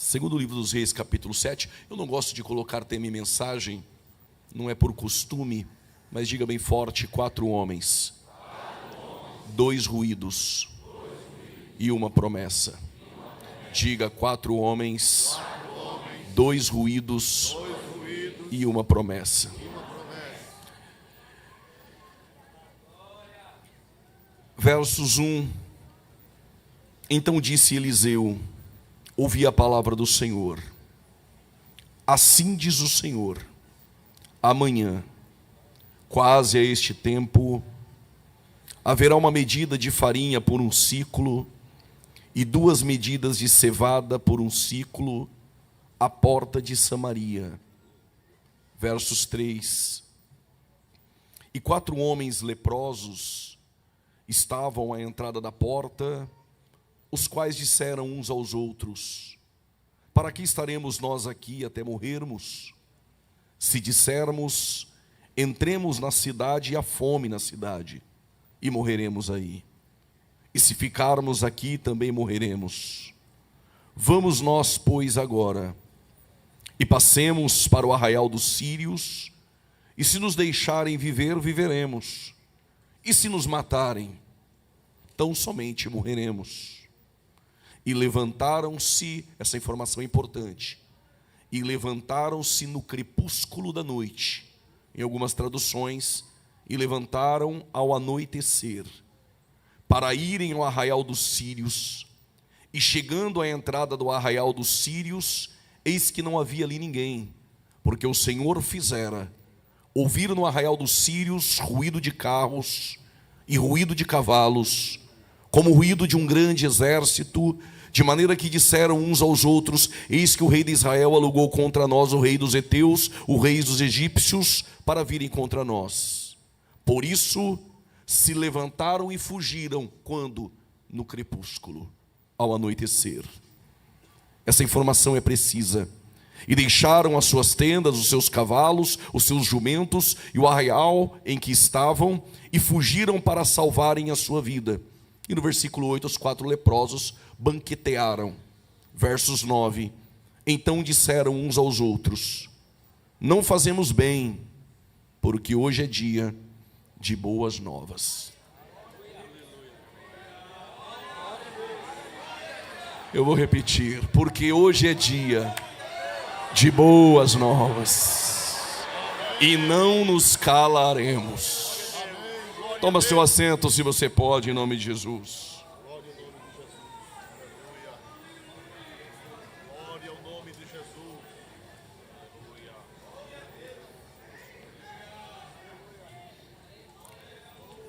Segundo livro dos Reis, capítulo 7. Eu não gosto de colocar tema em mensagem, não é por costume, mas diga bem forte: 4 homens, 2 ruídos e uma promessa. Diga: 4 homens, 2 ruídos e uma promessa. Versos 1. Então disse Eliseu: ouvi a palavra do Senhor. Assim diz o Senhor: amanhã, quase a este tempo, haverá uma medida de farinha por um ciclo e 2 medidas de cevada por um ciclo à porta de Samaria. Versos 3. E 4 homens leprosos estavam à entrada da porta, os quais disseram uns aos outros: para que estaremos nós aqui até morrermos? Se dissermos: entremos na cidade, e há fome na cidade, e morreremos aí. E se ficarmos aqui, também morreremos. Vamos nós, pois, agora, e passemos para o arraial dos sírios, e se nos deixarem viver, viveremos. E se nos matarem, tão somente morreremos. E levantaram-se, essa informação é importante, e levantaram-se no crepúsculo da noite, em algumas traduções, e levantaram ao anoitecer, para irem ao arraial dos sírios. E chegando à entrada do arraial dos sírios, eis que não havia ali ninguém, porque o Senhor fizera ouvir no arraial dos sírios ruído de carros e ruído de cavalos, como o ruído de um grande exército, de maneira que disseram uns aos outros: eis que o rei de Israel alugou contra nós o rei dos heteus, o rei dos egípcios, para virem contra nós. Por isso se levantaram e fugiram. Quando? No crepúsculo, ao anoitecer. Essa informação é precisa. E deixaram as suas tendas, os seus cavalos, os seus jumentos e o arraial em que estavam, e fugiram para salvarem a sua vida. E no versículo 8, os 4 leprosos banquetearam. Versos 9. Então disseram uns aos outros: não fazemos bem, porque hoje é dia de boas novas. Eu vou repetir: porque hoje é dia de boas novas, e não nos calaremos. Toma seu assento, se você pode, em nome de Jesus. Glória ao nome de Jesus.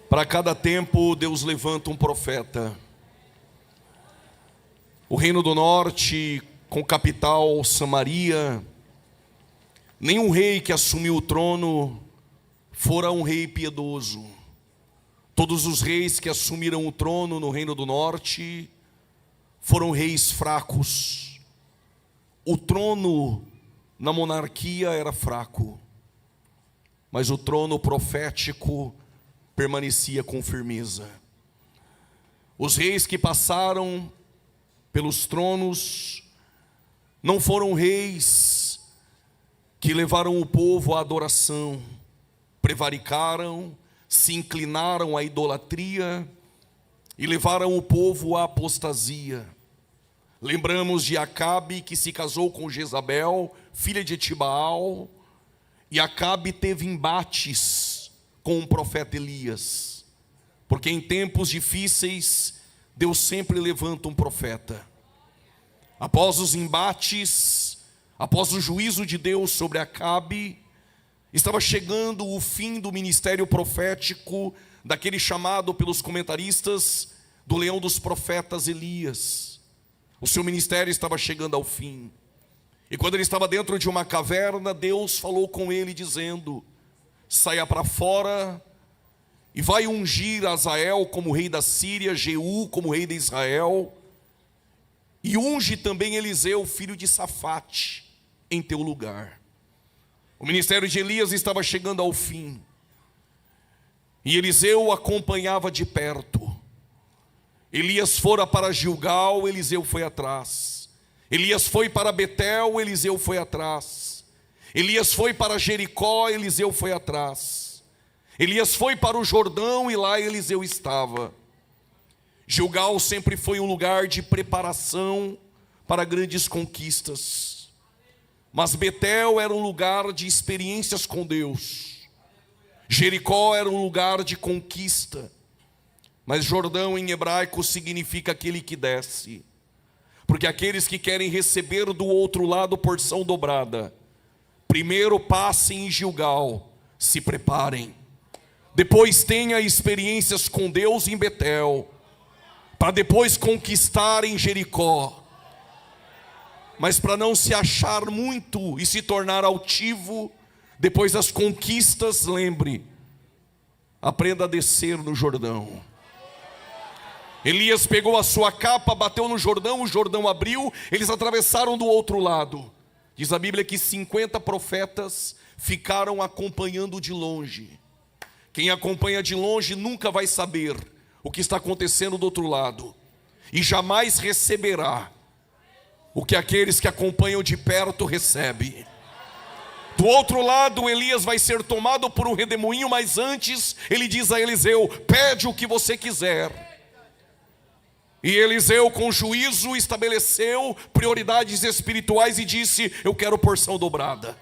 Para cada tempo, Deus levanta um profeta. O reino do norte, com capital Samaria, nenhum rei que assumiu o trono fora um rei piedoso. Todos os reis que assumiram o trono no reino do norte foram reis fracos. O trono na monarquia era fraco, mas o trono profético permanecia com firmeza. Os reis que passaram pelos tronos não foram reis que levaram o povo à adoração, prevaricaram, se inclinaram à idolatria e levaram o povo à apostasia. Lembramos de Acabe, que se casou com Jezabel, filha de Etibaal, e Acabe teve embates com o profeta Elias, porque em tempos difíceis Deus sempre levanta um profeta. Após os embates, após o juízo de Deus sobre Acabe, estava chegando o fim do ministério profético daquele chamado pelos comentaristas do leão dos profetas Elias. O seu ministério estava chegando ao fim. E quando ele estava dentro de uma caverna, Deus falou com ele dizendo: saia para fora e vai ungir Azael como rei da Síria, Jeú como rei de Israel, e unge também Eliseu, filho de Safate, em teu lugar. O ministério de Elias estava chegando ao fim, e Eliseu o acompanhava de perto. Elias fora para Gilgal, Eliseu foi atrás. Elias foi para Betel, Eliseu foi atrás. Elias foi para Jericó, Eliseu foi atrás. Elias foi para o Jordão e lá Eliseu estava. Gilgal sempre foi um lugar de preparação para grandes conquistas. Mas Betel era um lugar de experiências com Deus. Jericó era um lugar de conquista. Mas Jordão em hebraico significa aquele que desce. Porque aqueles que querem receber do outro lado porção dobrada, primeiro passem em Gilgal, se preparem. Depois tenha experiências com Deus em Betel, para depois conquistar em Jericó. Mas para não se achar muito e se tornar altivo, depois das conquistas, lembre, aprenda a descer no Jordão. Elias pegou a sua capa, bateu no Jordão, o Jordão abriu, eles atravessaram do outro lado. Diz a Bíblia que 50 profetas ficaram acompanhando de longe. Quem acompanha de longe nunca vai saber o que está acontecendo do outro lado, e jamais receberá o que aqueles que acompanham de perto recebem. Do outro lado, Elias vai ser tomado por um redemoinho, mas antes ele diz a Eliseu: pede o que você quiser. E Eliseu, com juízo, estabeleceu prioridades espirituais e disse: eu quero porção dobrada.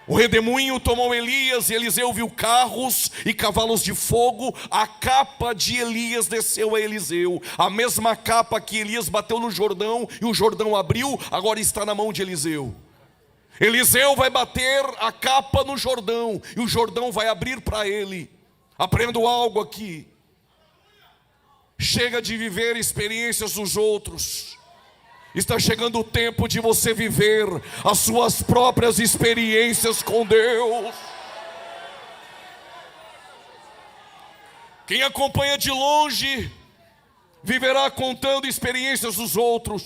O redemoinho tomou Elias e Eliseu viu carros e cavalos de fogo. A capa de Elias desceu a Eliseu. A mesma capa que Elias bateu no Jordão e o Jordão abriu, agora está na mão de Eliseu. Eliseu vai bater a capa no Jordão e o Jordão vai abrir para ele. Aprendo algo aqui. Chega de viver experiências dos outros. Está chegando o tempo de você viver as suas próprias experiências com Deus. Quem acompanha de longe viverá contando experiências dos outros.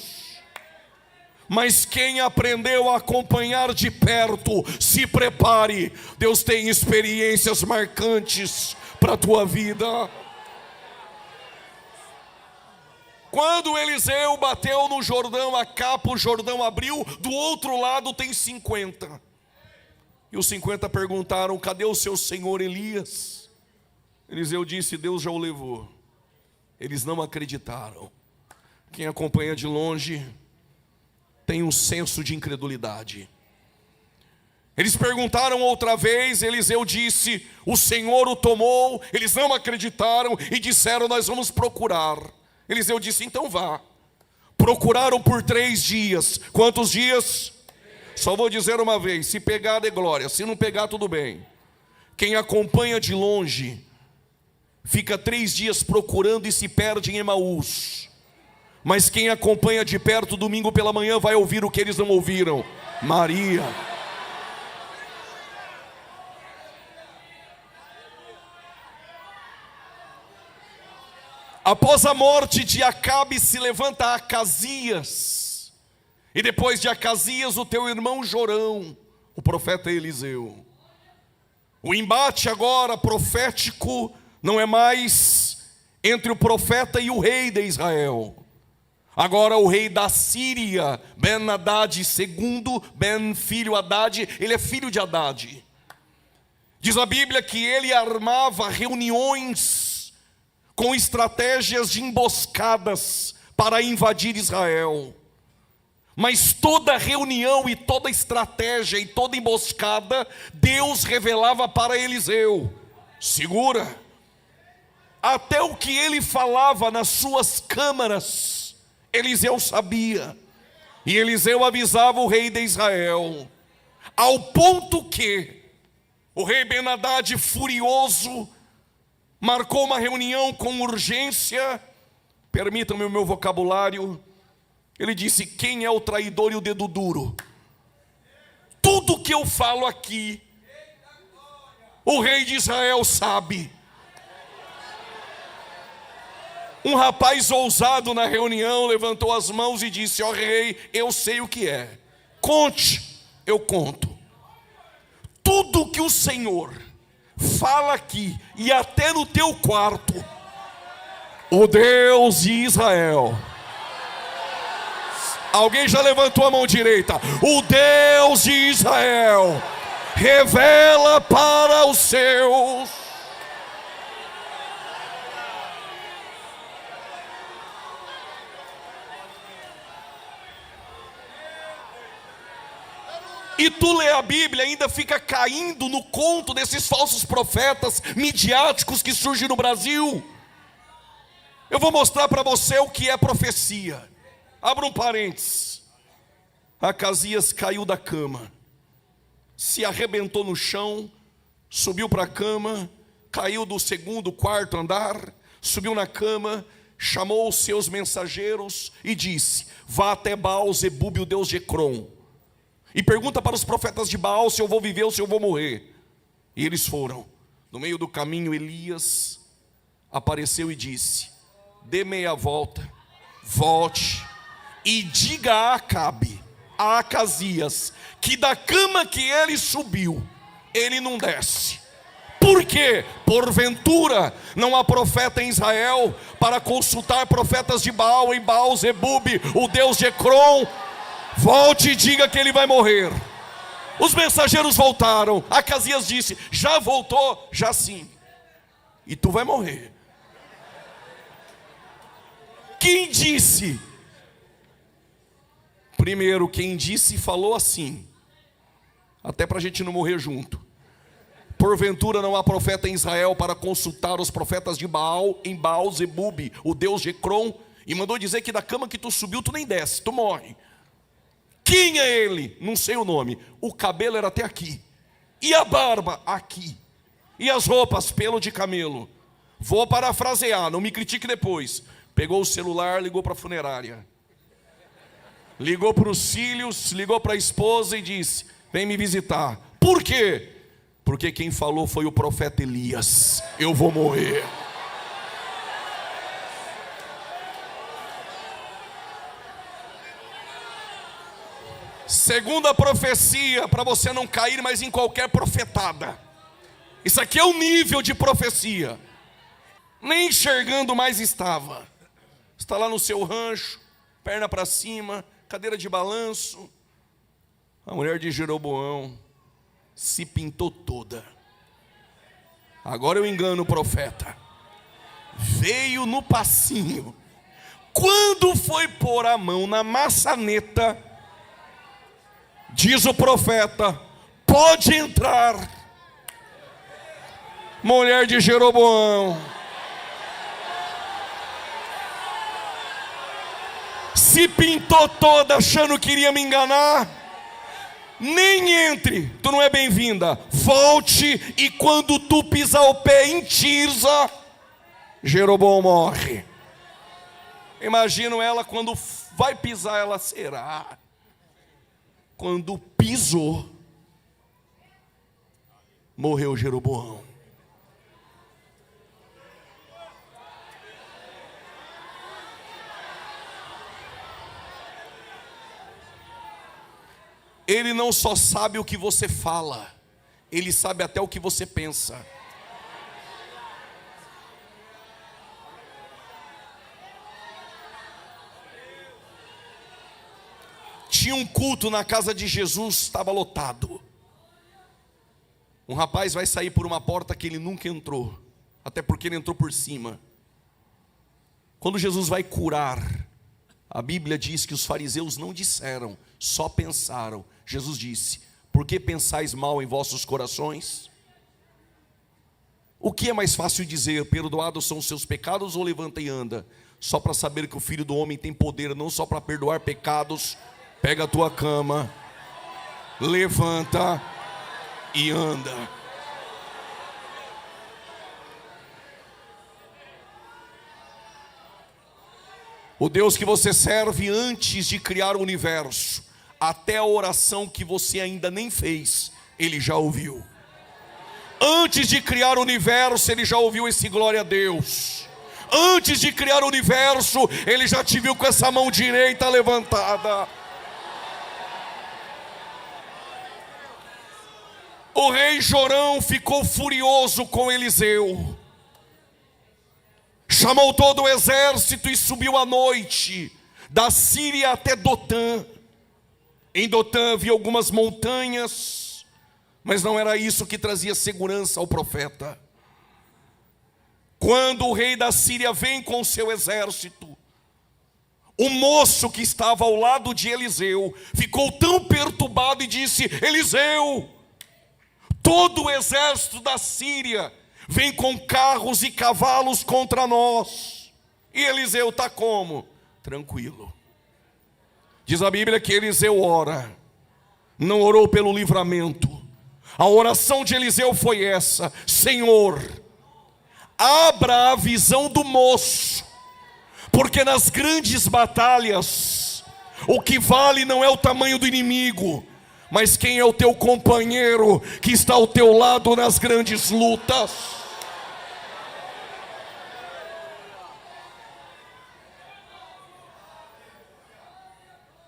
Mas quem aprendeu a acompanhar de perto, se prepare. Deus tem experiências marcantes para a tua vida. Quando Eliseu bateu no Jordão a capa, o Jordão abriu, do outro lado tem 50. E os 50 perguntaram: cadê o seu senhor Elias? Eliseu disse: Deus já o levou. Eles não acreditaram. Quem acompanha de longe tem um senso de incredulidade. Eles perguntaram outra vez, Eliseu disse: o Senhor o tomou. Eles não acreditaram e disseram: nós vamos procurar. Eliseu disse: então vá. Procuraram por 3 dias. Quantos dias? Só vou dizer uma vez: se pegar é glória, se não pegar tudo bem. Quem acompanha de longe fica 3 dias procurando e se perde em Emaús. Mas quem acompanha de perto, domingo pela manhã, vai ouvir o que eles não ouviram. Maria. Após a morte de Acabe, se levanta Acasias. E depois de Acasias, o teu irmão Jorão, o profeta Eliseu. O embate agora profético não é mais entre o profeta e o rei de Israel. Agora o rei da Síria, Ben-Hadad II, Ben filho Haddad, ele é filho de Haddad. Diz a Bíblia que ele armava reuniões com estratégias de emboscadas para invadir Israel. Mas toda reunião e toda estratégia e toda emboscada, Deus revelava para Eliseu. Segura. Até o que ele falava nas suas câmaras, Eliseu sabia. E Eliseu avisava o rei de Israel. Ao ponto que o rei Ben-Hadad, furioso, marcou uma reunião com urgência. Permitam-me o meu vocabulário. Ele disse: quem é o traidor e o dedo duro? Tudo que eu falo aqui, o rei de Israel sabe. Um rapaz ousado na reunião levantou as mãos e disse: ó rei, eu sei o que é. Conte. Eu conto. Tudo que o Senhor fala aqui e até no teu quarto, o Deus de Israel Alguém já levantou a mão direita? O Deus de Israel revela para os seus. E tu lê a Bíblia e ainda fica caindo no conto desses falsos profetas midiáticos que surgem no Brasil. Eu vou mostrar para você o que é profecia. Abra um parênteses. Acasias caiu da cama, se arrebentou no chão, subiu para a cama, caiu do segundo, quarto andar, subiu na cama, chamou os seus mensageiros e disse: vá até Baal-zebub, o deus de Ecrom, e pergunta para os profetas de Baal se eu vou viver ou se eu vou morrer. E eles foram. No meio do caminho, Elias apareceu e disse: dê meia volta, volte e diga a Acabe, a Acasias, que da cama que ele subiu, ele não desce. Por quê? Porventura não há profeta em Israel para consultar profetas de Baal em Baal-zebub, o deus de Ecrom? Volte e diga que ele vai morrer. Os mensageiros voltaram. Acasias disse: já voltou? Já sim. E tu vai morrer. Quem disse? Primeiro, quem disse falou assim, até para a gente não morrer junto. Porventura não há profeta em Israel para consultar os profetas de Baal em Baal-zebub, o deus de Ecrom? E mandou dizer que da cama que tu subiu, tu nem desce, tu morre. Quem é ele? Não sei o nome. O cabelo era até aqui. E a barba? Aqui. E as roupas? Pelo de camelo. Vou parafrasear, não me critique depois. Pegou o celular, ligou para a funerária. Ligou para os filhos, ligou para a esposa e disse: vem me visitar. Por quê? Porque quem falou foi o profeta Elias. Eu vou morrer. Segunda profecia, para você não cair mais em qualquer profetada. Isso aqui é o nível de profecia. Nem enxergando mais estava. Está lá no seu rancho, perna para cima, cadeira de balanço. A mulher de Jeroboão se pintou toda. Agora eu engano o profeta. Veio no passinho. Quando foi pôr a mão na maçaneta, diz o profeta: pode entrar. Mulher de Jeroboão se pintou toda achando que iria me enganar. Nem entre, tu não é bem-vinda. Volte, e quando tu pisar o pé em Tirza, Jeroboão morre. Imagino ela quando vai pisar, ela será. Quando pisou, morreu Jeroboão. Ele não só sabe o que você fala, ele sabe até o que você pensa. Tinha um culto na casa de Jesus, estava lotado. Um rapaz vai sair por uma porta que ele nunca entrou, até porque ele entrou por cima. Quando Jesus vai curar, a Bíblia diz que os fariseus não disseram, só pensaram. Jesus disse: por que pensais mal em vossos corações? O que é mais fácil dizer: perdoados são os seus pecados, ou levanta e anda? Só para saber que o Filho do Homem tem poder, não só para perdoar pecados. Pega a tua cama, levanta e anda. O Deus que você serve antes de criar o universo, até a oração que você ainda nem fez, Ele já ouviu. Antes de criar o universo, Ele já ouviu esse glória a Deus. Antes de criar o universo, Ele já te viu com essa mão direita levantada. O rei Jorão ficou furioso com Eliseu. Chamou todo o exército e subiu à noite da Síria até Dotã. Em Dotã havia algumas montanhas, mas não era isso que trazia segurança ao profeta. Quando o rei da Síria vem com o seu exército, o moço que estava ao lado de Eliseu ficou tão perturbado e disse: Eliseu, todo o exército da Síria vem com carros e cavalos contra nós. E Eliseu está como? Tranquilo. Diz a Bíblia que Eliseu ora, não orou pelo livramento. A oração de Eliseu foi essa: Senhor, abra a visão do moço, porque nas grandes batalhas, o que vale não é o tamanho do inimigo, mas quem é o teu companheiro que está ao teu lado nas grandes lutas.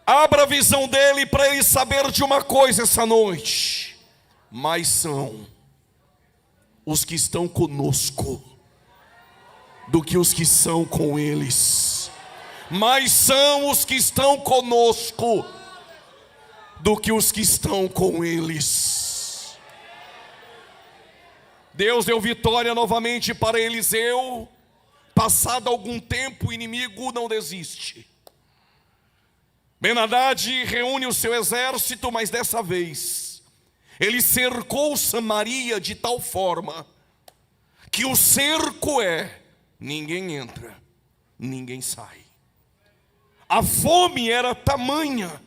Abra a visão dele para ele saber de uma coisa essa noite: mais são os que estão conosco do que os que são com eles. Mais são os que estão conosco do que os que estão com eles. Deus deu vitória novamente para Eliseu. Passado algum tempo, o inimigo não desiste. Ben-Hadad reúne o seu exército, mas dessa vez ele cercou Samaria de tal forma que o cerco é: ninguém entra, ninguém sai. A fome era tamanha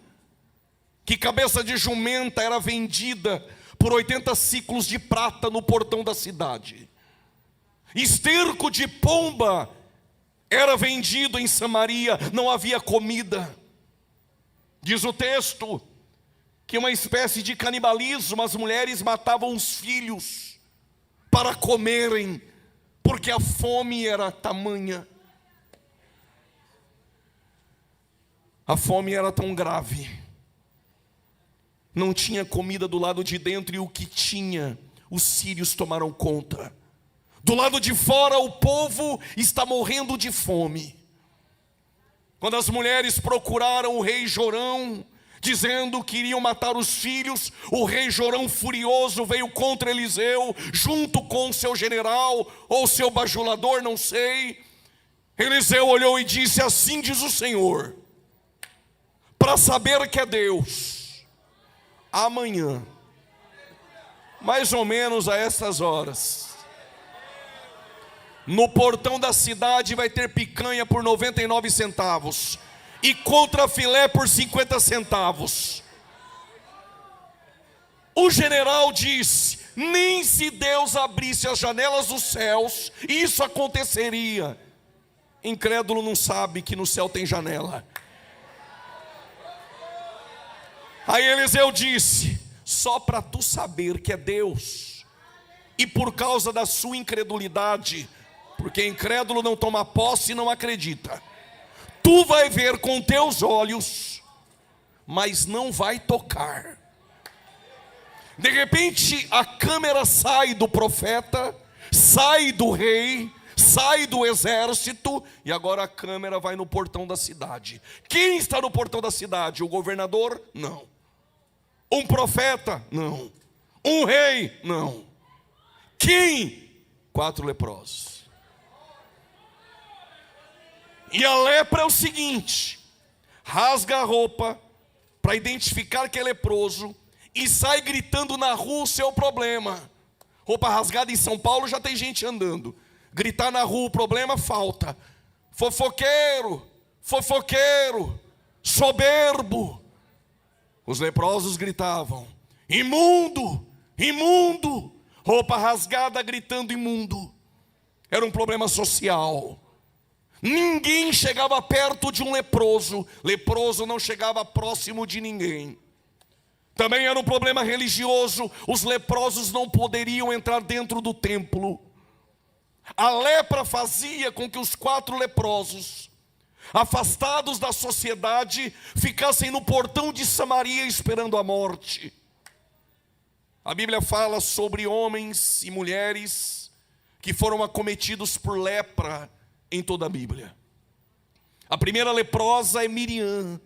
que cabeça de jumenta era vendida por 80 ciclos de prata no portão da cidade. Esterco de pomba era vendido em Samaria, não havia comida. Diz o texto que uma espécie de canibalismo, as mulheres matavam os filhos para comerem, porque a fome era tamanha. A fome era tão grave. Não tinha comida do lado de dentro, e o que tinha, os sírios tomaram conta. Do lado de fora, o povo está morrendo de fome. Quando as mulheres procuraram o rei Jorão, dizendo que iriam matar os filhos, o rei Jorão, furioso, veio contra Eliseu, junto com o seu general, ou seu bajulador, não sei. Eliseu olhou e disse: assim diz o Senhor, para saber que é Deus, amanhã, mais ou menos a essas horas, no portão da cidade vai ter picanha por 99 centavos e contrafilé por 50 centavos. O general disse: nem se Deus abrisse as janelas dos céus, isso aconteceria. Incrédulo não sabe que no céu tem janela. Aí Eliseu disse: só para tu saber que é Deus, e por causa da sua incredulidade, porque incrédulo não toma posse e não acredita, tu vai ver com teus olhos, mas não vai tocar. De repente a câmera sai do profeta, sai do rei, sai do exército, e agora a câmera vai no portão da cidade. Quem está no portão da cidade? O governador? Não. Um profeta? Não. Um rei? Não. Quem? 4 leprosos. E a lepra é o seguinte: rasga a roupa para identificar que é leproso e sai gritando na rua o seu problema. Roupa rasgada em São Paulo já tem gente andando. Gritar na rua o problema, falta. Fofoqueiro, fofoqueiro, soberbo. Os leprosos gritavam: imundo, imundo. Roupa rasgada gritando imundo. Era um problema social. Ninguém chegava perto de um leproso. Leproso não chegava próximo de ninguém. Também era um problema religioso. Os leprosos não poderiam entrar dentro do templo. A lepra fazia com que os 4 leprosos, afastados da sociedade, ficassem no portão de Samaria esperando a morte. A Bíblia fala sobre homens e mulheres que foram acometidos por lepra em toda a Bíblia. A primeira leprosa é Miriam.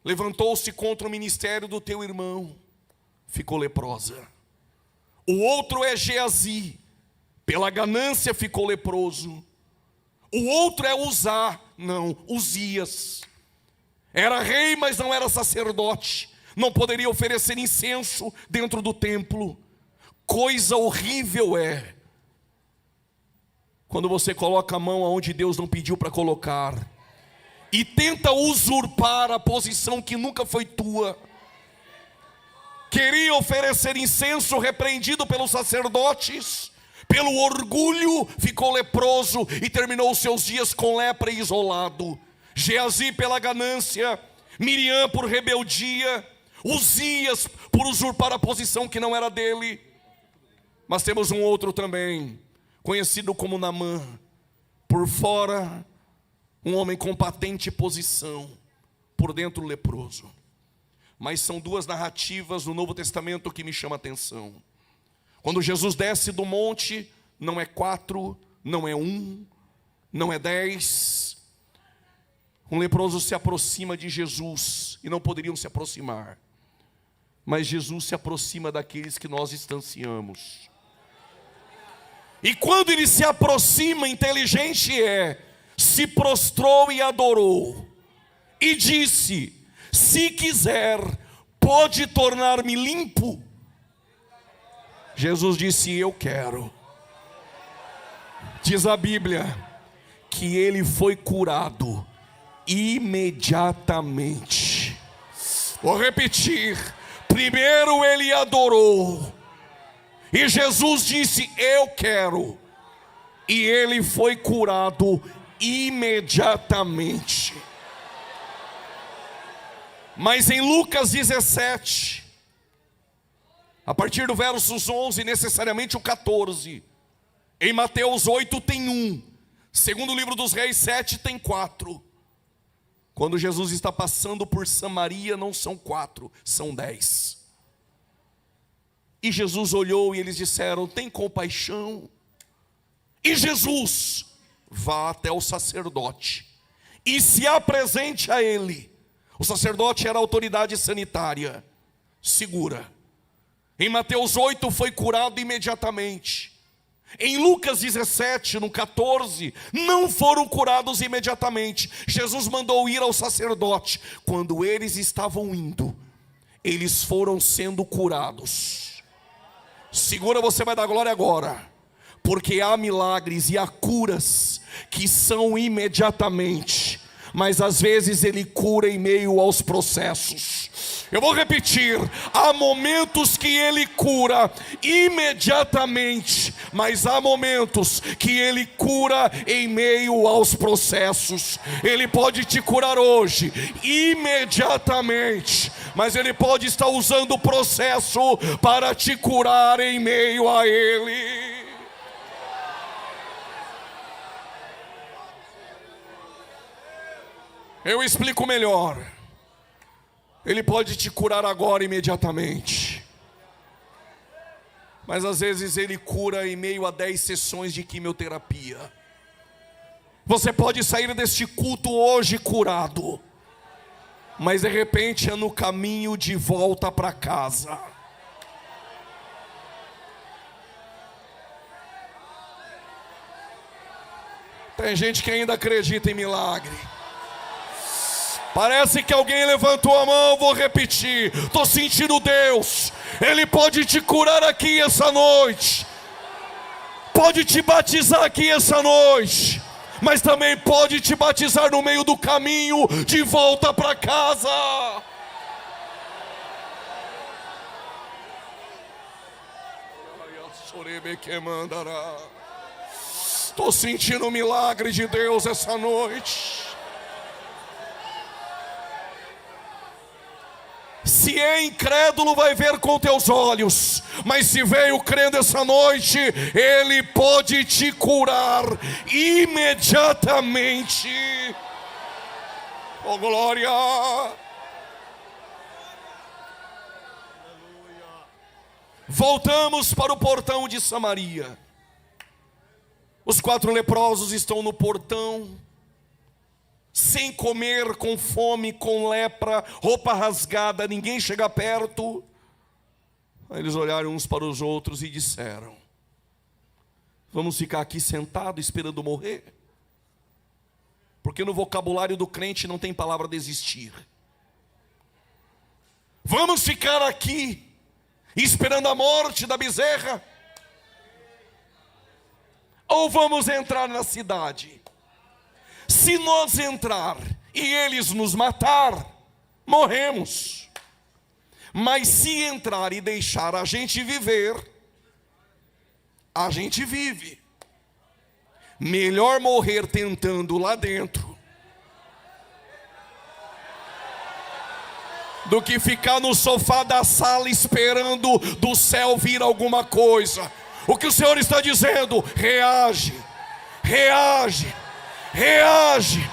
Levantou-se contra o ministério do teu irmão, ficou leprosa. O outro é Geazi, pela ganância ficou leproso. O outro é Uzias. Era rei, mas não era sacerdote. Não poderia oferecer incenso dentro do templo. Coisa horrível é quando você coloca a mão aonde Deus não pediu para colocar e tenta usurpar a posição que nunca foi tua. Queria oferecer incenso, repreendido pelos sacerdotes, pelo orgulho ficou leproso e terminou os seus dias com lepra e isolado. Geazi pela ganância, Miriam por rebeldia, Uzias por usurpar a posição que não era dele. Mas temos um outro também, conhecido como Naamã, por fora um homem com patente posição, por dentro leproso. Mas são duas narrativas no Novo Testamento que me chamam a atenção. Quando Jesus desce do monte, não é 4, não é 1, não é 10. Um leproso se aproxima de Jesus, e não poderiam se aproximar. Mas Jesus se aproxima daqueles que nós distanciamos. E quando ele se aproxima, inteligente se prostrou e adorou. E disse: se quiser, pode tornar-me limpo. Jesus disse: eu quero. Diz a Bíblia que ele foi curado imediatamente. Vou repetir. Primeiro ele adorou. E Jesus disse: eu quero. E ele foi curado imediatamente. Mas em Lucas 17, a partir do versos 11, necessariamente o 14. Em Mateus 8 tem 1. Segundo o livro dos Reis 7 tem 4. Quando Jesus está passando por Samaria, não são 4, são 10. E Jesus olhou e eles disseram: tem compaixão. E Jesus: vá até o sacerdote e se apresente a ele. O sacerdote era a autoridade sanitária. Segura. Em Mateus 8 foi curado imediatamente. Em Lucas 17, no 14, não foram curados imediatamente. Jesus mandou ir ao sacerdote. Quando eles estavam indo, eles foram sendo curados. Segura, você vai dar glória agora. Porque há milagres e há curas que são imediatamente, mas às vezes ele cura em meio aos processos. Eu vou repetir: há momentos que ele cura imediatamente, mas há momentos que ele cura em meio aos processos. Ele pode te curar hoje imediatamente, mas ele pode estar usando o processo para te curar em meio a ele. Eu explico melhor. Ele pode te curar agora imediatamente, mas às vezes ele cura em meio a 10 sessões de quimioterapia. Você pode sair deste culto hoje curado, mas de repente é no caminho de volta para casa. Tem gente que ainda acredita em milagre. Parece que alguém levantou a mão. Vou repetir, estou sentindo Deus. Ele pode te curar aqui essa noite, pode te batizar aqui essa noite, mas também pode te batizar no meio do caminho de volta para casa. Estou sentindo o milagre de Deus essa noite. Se é incrédulo, vai ver com teus olhos, mas se veio crendo essa noite, ele pode te curar imediatamente. Oh glória! Voltamos para o portão de Samaria. Os 4 leprosos estão no portão. sem comer, com fome, com lepra, roupa rasgada, ninguém chega perto. Aí eles olharam uns para os outros e disseram: vamos ficar aqui sentados esperando morrer? Porque no vocabulário do crente não tem palavra desistir. Vamos ficar aqui esperando a morte da bezerra? Ou vamos entrar na cidade? Se nós entrar e eles nos matar, morremos. Mas se entrar e deixar a gente viver, a gente vive. Melhor morrer tentando lá dentro do que ficar no sofá da sala esperando do céu vir alguma coisa. O que o Senhor está dizendo? Reage, reage, reage.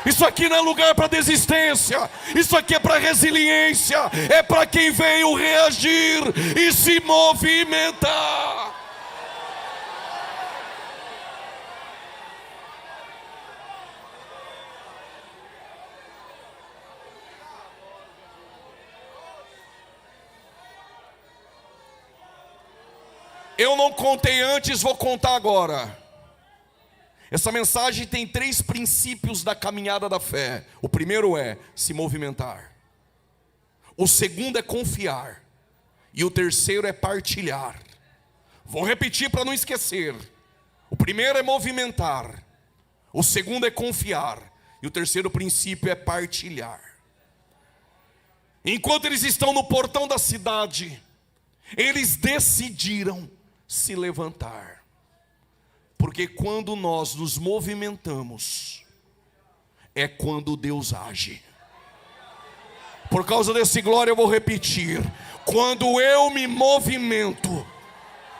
Isso aqui não é lugar para desistência. Isso aqui é para resiliência. É para quem veio reagir e se movimentar. Eu não contei antes, vou contar agora. Essa mensagem tem 3 princípios da caminhada da fé. O primeiro é se movimentar. O segundo é confiar. E o terceiro é partilhar. Vou repetir para não esquecer. O primeiro é movimentar. O segundo é confiar. E o terceiro princípio é partilhar. Enquanto eles estão no portão da cidade, eles decidiram se levantar. Porque quando nós nos movimentamos, é quando Deus age. Por causa desse glória eu vou repetir. Quando eu me movimento,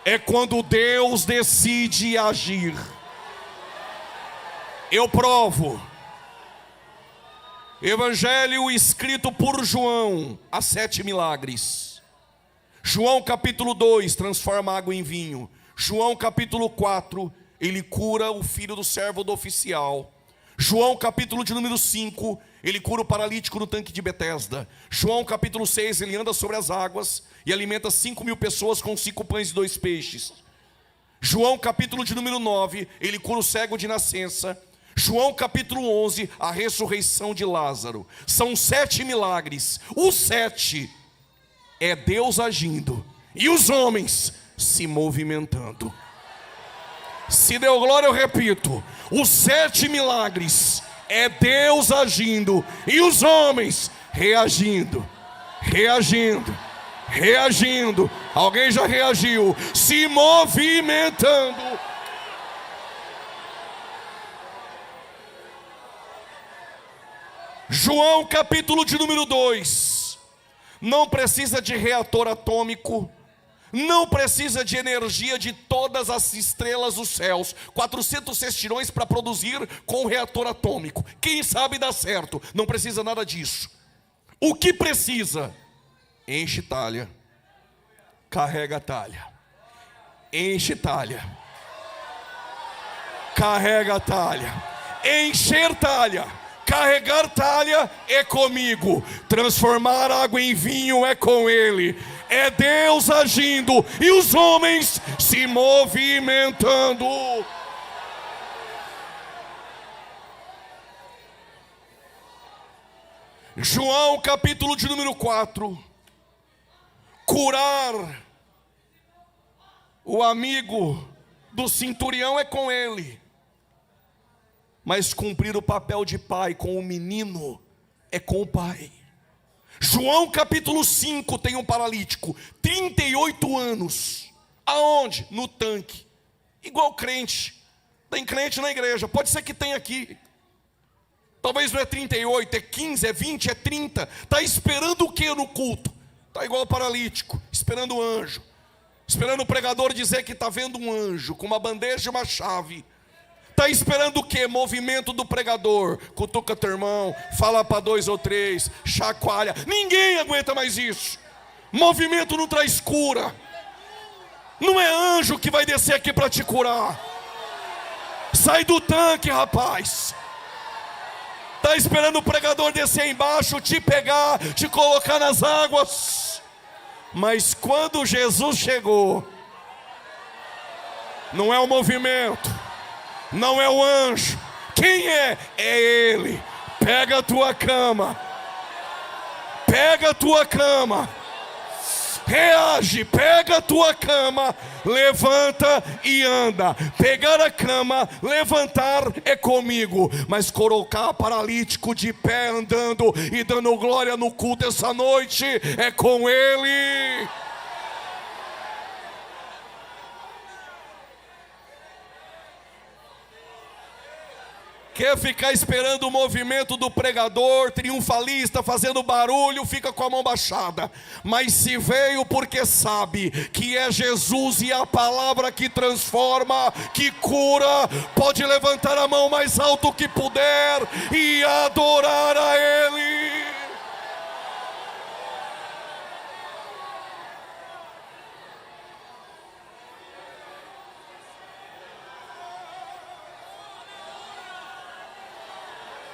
é quando Deus decide agir. Eu provo. Evangelho escrito por João, há 7 milagres. João capítulo 2, transforma água em vinho. João capítulo 4, ele cura o filho do servo do oficial. João capítulo de número 5, ele cura o paralítico no tanque de Betesda. João capítulo 6, ele anda sobre as águas e alimenta 5.000 pessoas com 5 pães e 2 peixes. João capítulo de número 9, ele cura o cego de nascença. João capítulo 11, a ressurreição de Lázaro. São 7 milagres. Os 7 é Deus agindo e os homens se movimentando. Se deu glória, eu repito. Os 7 milagres é Deus agindo e os homens reagindo, reagindo, reagindo. Alguém já reagiu? Se movimentando. João capítulo de número 2. Não precisa de reator atômico, não precisa de energia de todas as estrelas dos céus, 400 cestirões para produzir com reator atômico. Quem sabe dá certo, não precisa nada disso. O que precisa? Enche talha, carrega talha, enche talha, carrega talha, encher talha. Carregar talha é comigo, transformar água em vinho é com Ele. É Deus agindo e os homens se movimentando. João capítulo de número 4. Curar o amigo do centurião é com ele. Mas cumprir o papel de pai com o menino é com o pai. João capítulo 5 tem um paralítico, 38 anos. Aonde? No tanque. Igual crente. Tem crente na igreja, pode ser que tenha aqui. Talvez não é 38, é 15, é 20, é 30. Está esperando o que no culto? Está igual paralítico, esperando o anjo. Esperando o pregador dizer que está vendo um anjo com uma bandeja e uma chave. Está esperando o que? Movimento do pregador. Cutuca teu irmão, fala para 2 ou 3, chacoalha. Ninguém aguenta mais isso. Movimento não traz cura. Não é anjo que vai descer aqui para te curar. Sai do tanque, rapaz. Está esperando o pregador descer embaixo, te pegar, te colocar nas águas. Mas quando Jesus chegou, não é o movimento, não é o anjo. Quem é? É Ele. Pega a tua cama. Pega a tua cama. Reage, pega a tua cama, levanta e anda. Pegar a cama, levantar é comigo, mas colocar paralítico de pé andando e dando glória no culto essa noite é com Ele. Quer ficar esperando o movimento do pregador triunfalista, fazendo barulho, fica com a mão baixada. Mas se veio porque sabe que é Jesus e a palavra que transforma, que cura, pode levantar a mão mais alto que puder e adorar a Ele.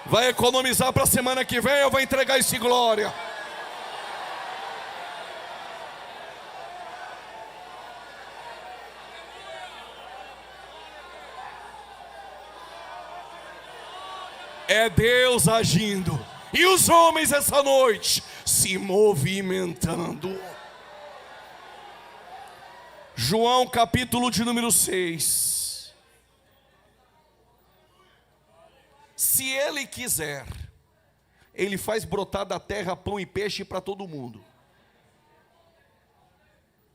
Vai economizar para a semana que vem ou vai entregar isso em glória? É Deus agindo. E os homens essa noite se movimentando. João capítulo de número 6. Se Ele quiser, Ele faz brotar da terra pão e peixe para todo mundo.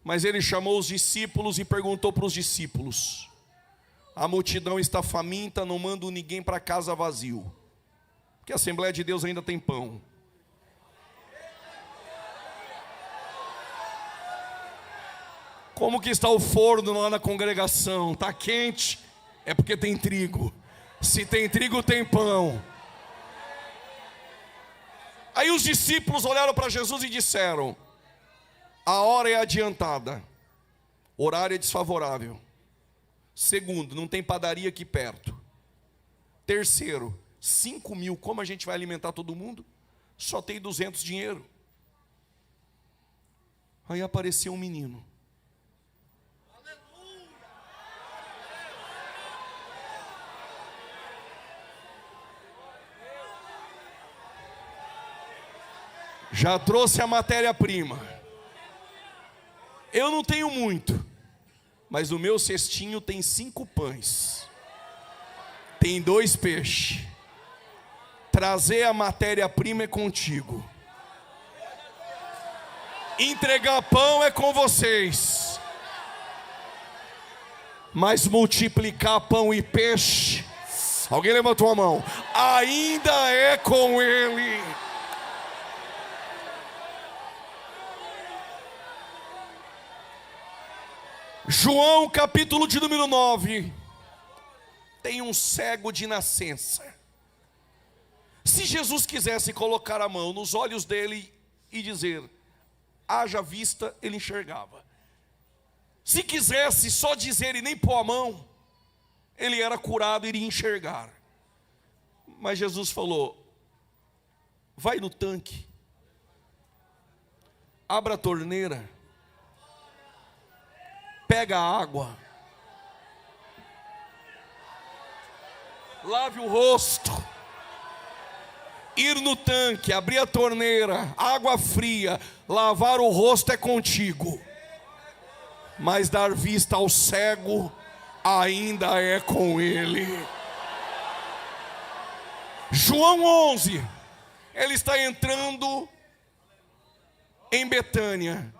Mas Ele chamou os discípulos e perguntou para os discípulos: a multidão está faminta, não mando ninguém para casa vazio, porque a Assembleia de Deus ainda tem pão. Como que está o forno lá na congregação? Está quente? É porque tem trigo. Se tem trigo, tem pão. Aí os discípulos olharam para Jesus e disseram: a hora é adiantada, horário é desfavorável. Segundo, não tem padaria aqui perto. Terceiro, 5.000, como a gente vai alimentar todo mundo? Só tem 200 dinheiro. Aí apareceu um menino. Já trouxe a matéria-prima. Eu não tenho muito, mas o meu cestinho tem 5 pães, tem 2 peixes. Trazer a matéria-prima é contigo, entregar pão é com vocês, mas multiplicar pão e peixe, alguém levantou a mão, ainda é com Ele. João capítulo de número 9. Tem um cego de nascença. Se Jesus quisesse colocar a mão nos olhos dele e dizer: haja vista, ele enxergava. Se quisesse só dizer e nem pôr a mão, ele era curado e iria enxergar. Mas Jesus falou: vai no tanque, abra a torneira, pega a água, lave o rosto. Ir no tanque, abrir a torneira, água fria, lavar o rosto é contigo. Mas dar vista ao cego ainda é com ele. João 11, ele está entrando em Betânia.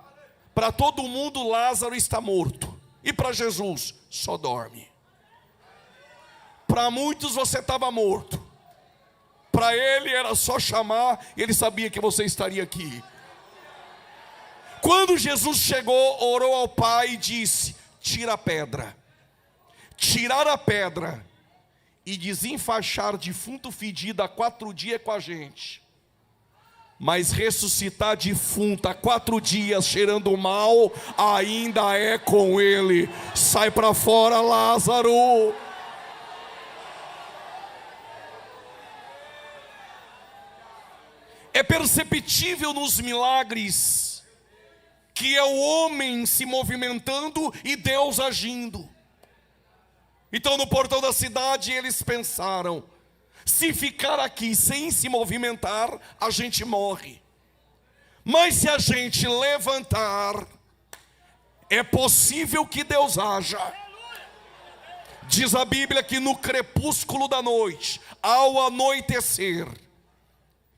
Para todo mundo Lázaro está morto, e para Jesus só dorme. Para muitos você estava morto, para ele era só chamar, e ele sabia que você estaria aqui. Quando Jesus chegou, orou ao Pai e disse: tira a pedra. Tirar a pedra e desenfaixar defunto fedido há 4 dias com a gente, mas ressuscitar defunto há 4 dias cheirando mal, ainda é com ele. Sai para fora, Lázaro. É perceptível nos milagres que é o homem se movimentando e Deus agindo. Então no portão da cidade eles pensaram: se ficar aqui sem se movimentar, a gente morre. Mas se a gente levantar, é possível que Deus haja. Diz a Bíblia que no crepúsculo da noite, ao anoitecer,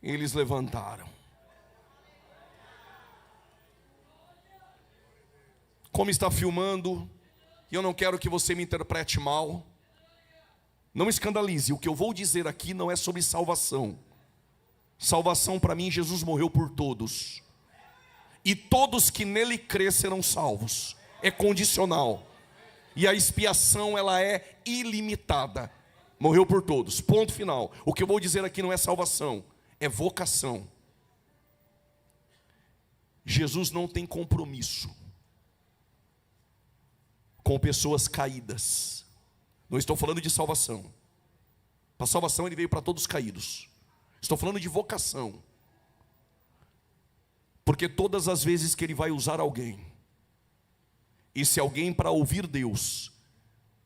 eles levantaram. Como está filmando, e eu não quero que você me interprete mal, não escandalize, o que eu vou dizer aqui não é sobre salvação. Salvação para mim, Jesus morreu por todos. E todos que nele crê serão salvos. É condicional. E a expiação, ela é ilimitada. Morreu por todos, ponto final. O que eu vou dizer aqui não é salvação, é vocação. Jesus não tem compromisso com pessoas caídas. Não estou falando de salvação. Para salvação ele veio para todos caídos. Estou falando de vocação. Porque todas as vezes que ele vai usar alguém, esse alguém, para ouvir Deus,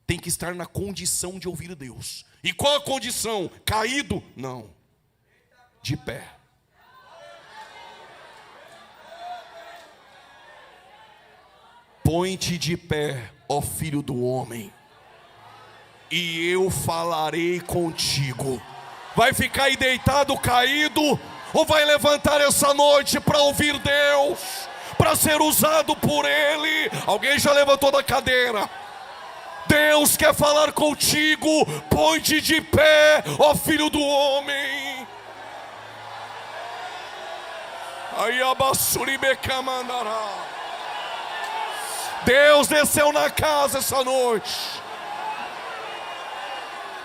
tem que estar na condição de ouvir Deus. E qual a condição? Caído? Não. De pé. Põe-te de pé, ó filho do homem, e eu falarei contigo. Vai ficar aí deitado, caído, ou vai levantar essa noite para ouvir Deus, para ser usado por Ele? Alguém já levantou da cadeira? Deus quer falar contigo. Põe-te de pé, ó filho do homem. Aí abassuribecamandará. Deus desceu na casa essa noite.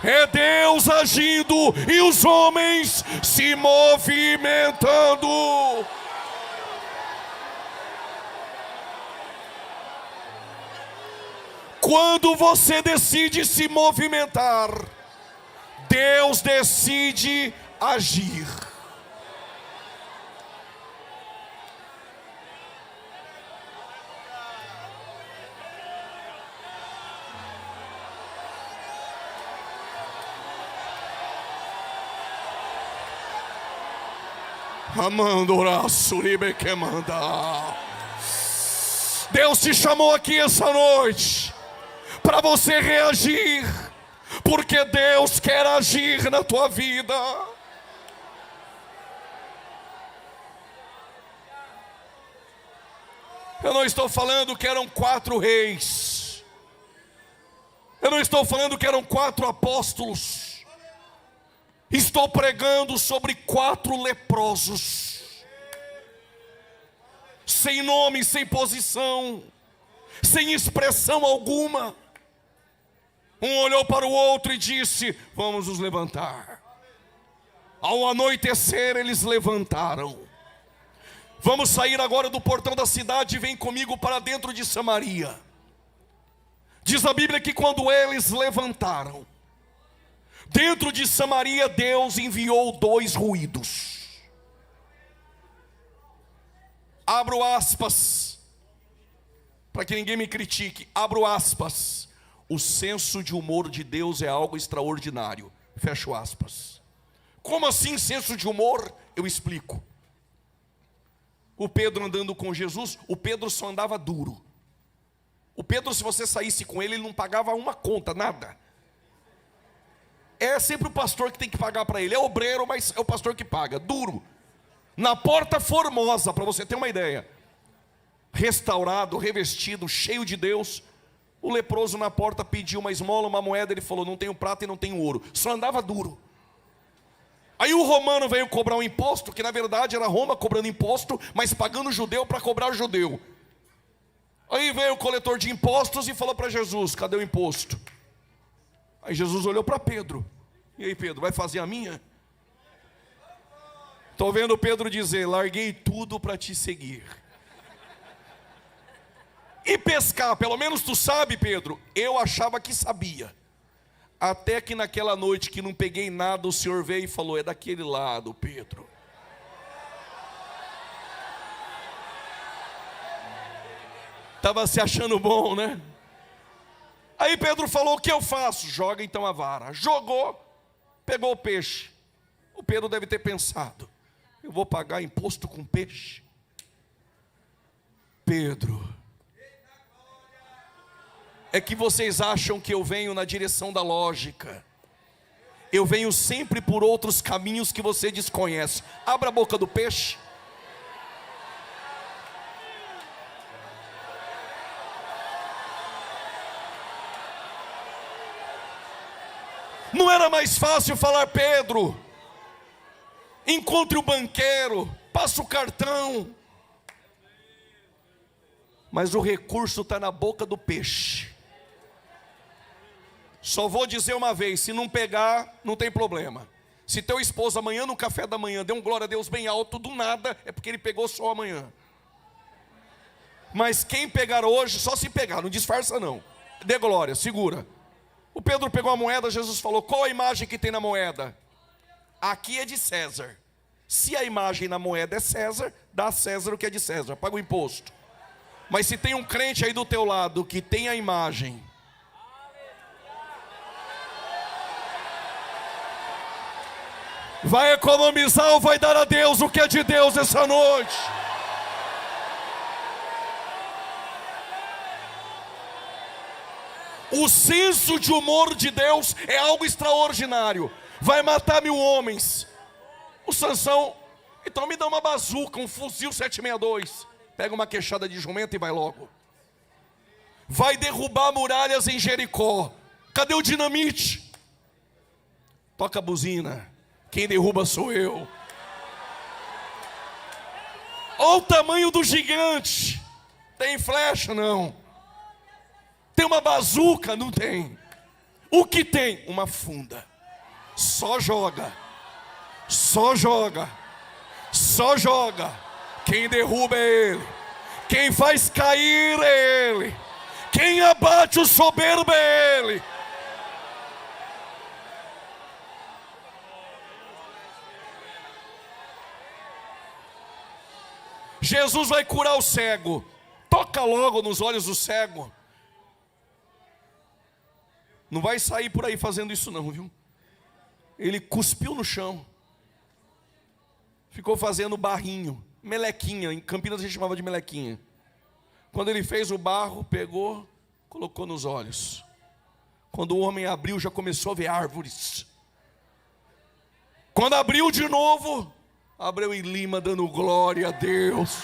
É Deus agindo e os homens se movimentando. Quando você decide se movimentar, Deus decide agir. Deus te chamou aqui essa noite para você reagir, porque Deus quer agir na tua vida. Eu não estou falando que eram 4 reis, eu não estou falando que eram 4 apóstolos. Estou pregando sobre 4 leprosos, sem nome, sem posição, sem expressão alguma. Um olhou para o outro e disse: vamos nos levantar. Ao anoitecer eles levantaram. Vamos sair agora do portão da cidade e vem comigo para dentro de Samaria. Diz a Bíblia que quando eles levantaram, dentro de Samaria, Deus enviou 2 ruídos. Abro aspas, para que ninguém me critique. Abro aspas. O senso de humor de Deus é algo extraordinário. Fecho aspas. Como assim senso de humor? Eu explico. O Pedro andando com Jesus, o Pedro só andava duro. O Pedro, se você saísse com ele, ele não pagava uma conta, nada. É sempre o pastor que tem que pagar para ele. É obreiro, mas é o pastor que paga. Duro. Na Porta Formosa, para você ter uma ideia. Restaurado, revestido, cheio de Deus. O leproso na porta pediu uma esmola, uma moeda. Ele falou: não tenho prata e não tenho ouro. Só andava duro. Aí o romano veio cobrar um imposto, que na verdade era Roma cobrando imposto, mas pagando judeu para cobrar judeu. Aí veio o coletor de impostos e falou para Jesus: cadê o imposto? Aí Jesus olhou para Pedro. E aí, Pedro, vai fazer a minha? Estou vendo Pedro dizer: larguei tudo para te seguir. E pescar, pelo menos tu sabe, Pedro. Eu achava que sabia. Até que naquela noite que não peguei nada, o Senhor veio e falou: é daquele lado, Pedro. Estava se achando bom, né? Aí Pedro falou: o que eu faço? Joga então a vara. Jogou, pegou o peixe. O Pedro deve ter pensado: eu vou pagar imposto com peixe? Pedro, é que vocês acham que eu venho na direção da lógica. Eu venho sempre por outros caminhos que você desconhece. Abra a boca do peixe. Não era mais fácil falar: Pedro, encontre o banqueiro, passa o cartão. Mas o recurso está na boca do peixe. Só vou dizer uma vez: se não pegar, não tem problema. Se teu esposo amanhã no café da manhã deu um glória a Deus bem alto, do nada, é porque ele pegou só amanhã. Mas quem pegar hoje, só se pegar, não disfarça não. Dê glória, segura. O Pedro pegou a moeda, Jesus falou: qual a imagem que tem na moeda? Aqui é de César. Se a imagem na moeda é César, dá a César o que é de César, paga o imposto. Mas se tem um crente aí do teu lado que tem a imagem, vai economizar ou vai dar a Deus o que é de Deus essa noite? O senso de humor de Deus é algo extraordinário. Vai matar 1000 homens. O Sansão: então me dá uma bazuca, um fuzil 762. Pega uma queixada de jumento e vai logo. Vai derrubar muralhas em Jericó. Cadê o dinamite? Toca a buzina. Quem derruba sou eu. Olha o tamanho do gigante. Tem flecha? Não. Tem uma bazuca? Não tem. O que tem? Uma funda. Só joga. Só joga. Só joga. Quem derruba é Ele. Quem faz cair é Ele. Quem abate o soberbo é Ele. Jesus vai curar o cego. Toca logo nos olhos do cego. Não vai sair por aí fazendo isso não, viu? Ele cuspiu no chão. Ficou fazendo barrinho, melequinha. Em Campinas a gente chamava de melequinha. Quando ele fez o barro, pegou, colocou nos olhos. Quando o homem abriu, já começou a ver árvores. Quando abriu de novo, Abreu e Lima dando glória a Deus.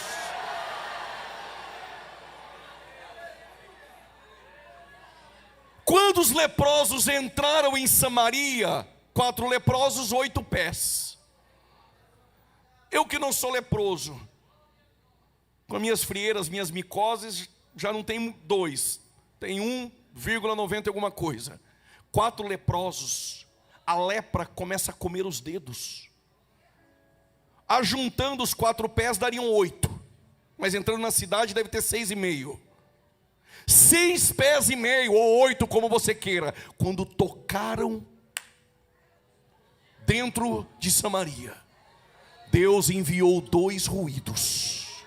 Quando os leprosos entraram em Samaria, 4 leprosos, 8 pés. Eu que não sou leproso, com minhas frieiras, minhas micoses, já não tenho 2, tem 1,90 alguma coisa. 4 leprosos, a lepra começa a comer os dedos. Ajuntando os 4 pés dariam 8, mas entrando na cidade deve ter 6,5. 6 pés e meio, ou 8, como você queira. Quando tocaram dentro de Samaria, Deus enviou 2 ruídos.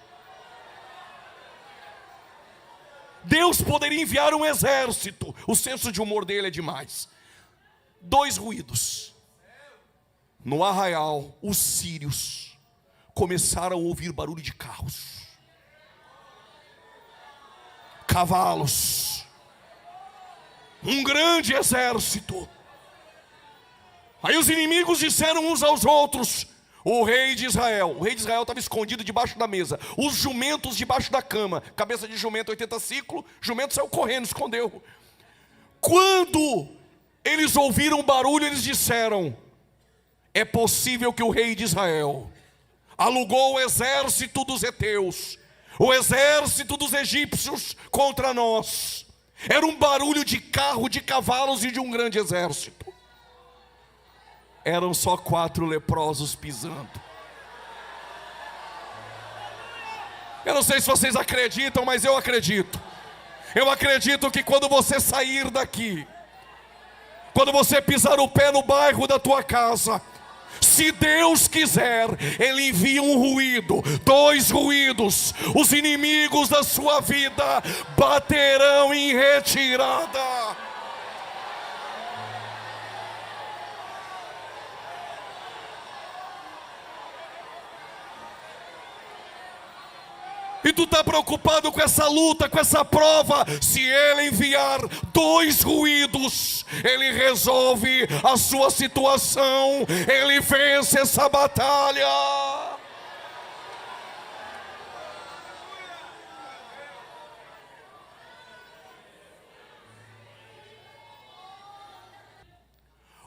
Deus poderia enviar um exército. O senso de humor dele é demais. 2 ruídos. No arraial, os sírios começaram a ouvir barulho de carros, cavalos, um grande exército. Aí os inimigos disseram uns aos outros: o rei de Israel estava escondido debaixo da mesa, os jumentos debaixo da cama, cabeça de jumento 80 ciclos, jumento saiu correndo, escondeu. Quando eles ouviram o barulho, eles disseram: é possível que o rei de Israel alugou o exército dos heteus, o exército dos egípcios contra nós. Era um barulho de carro, de cavalos e de um grande exército. Eram só 4 leprosos pisando. Eu não sei se vocês acreditam, mas eu acredito. Eu acredito que quando você sair daqui, quando você pisar o pé no bairro da tua casa, Se Deus quiser, Ele envia um ruído, 2 ruídos, os inimigos da sua vida baterão em retirada. E tu está preocupado com essa luta, com essa prova. Se Ele enviar 2 ruídos, Ele resolve a sua situação, Ele vence essa batalha.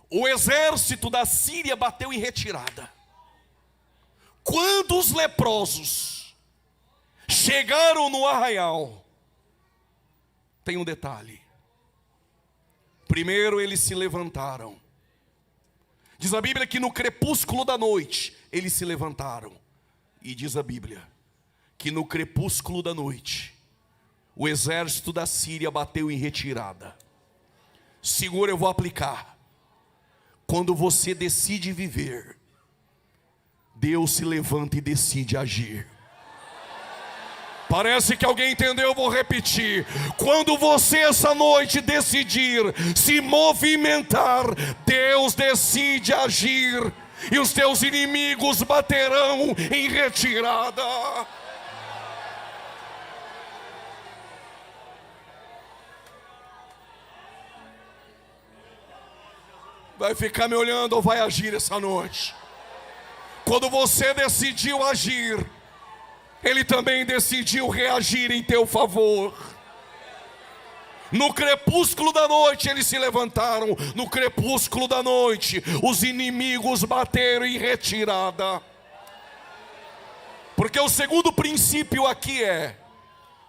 O exército da Síria bateu em retirada. Quando os leprosos chegaram no arraial, tem um detalhe. Primeiro eles se levantaram. Diz a Bíblia que no crepúsculo da noite eles se levantaram. E diz a Bíblia que no crepúsculo da noite o exército da Síria bateu em retirada. Segura, eu vou aplicar. Quando você decide viver, Deus se levanta e decide agir. Parece que alguém entendeu, eu vou repetir. Quando você essa noite decidir se movimentar, Deus decide agir. E os teus inimigos baterão em retirada. Vai ficar me olhando ou vai agir essa noite? Quando você decidiu agir, Ele também decidiu reagir em teu favor. No crepúsculo da noite eles se levantaram. No crepúsculo da noite os inimigos bateram em retirada. Porque o segundo princípio aqui é,